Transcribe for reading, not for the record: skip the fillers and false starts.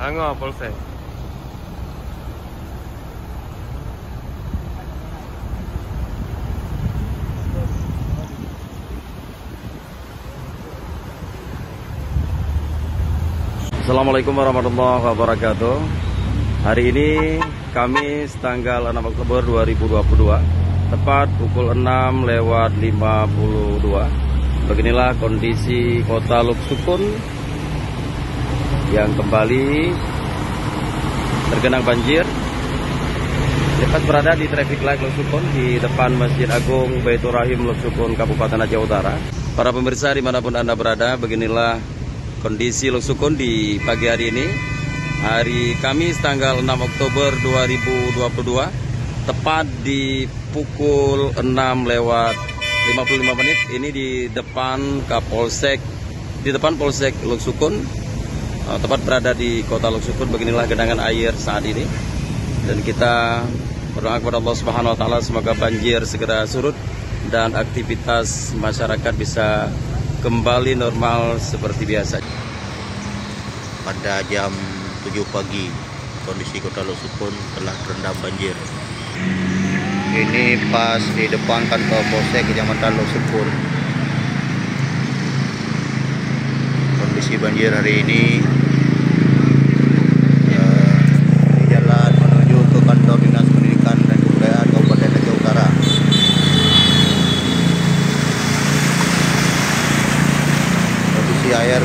Anggo Polsek. Assalamualaikum warahmatullahi wabarakatuh. Hari ini Kamis tanggal 6 Oktober 2022, tepat pukul 6:52. Beginilah kondisi kota Luksukun yang kembali tergenang banjir. Tepat berada di traffic light Luksukun di depan Masjid Agung Baitur Rahim Luksukun, Kabupaten Aceh Utara. Para pemirsa dimanapun Anda berada, beginilah kondisi Luksukun di pagi hari ini, hari Kamis tanggal 6 Oktober 2022, tepat di pukul 6:55. Ini di depan Kapolsek, di depan Polsek Luksukun. Tepat berada di kota Luksukun. Beginilah genangan air saat ini, dan kita berdoa kepada Allah Subhanahu wa taala semoga banjir segera surut dan aktivitas masyarakat bisa kembali normal seperti biasa. Pada jam 7 pagi kondisi kota Luksukun telah terendam banjir. Ini pas di depan kantor Polsek Kecamatan Luksukun. Kondisi banjir hari ini di jalan menuju ke kantor Dinas Pendidikan dan Kebudayaan Kabupaten Aceh Utara. Kondisi air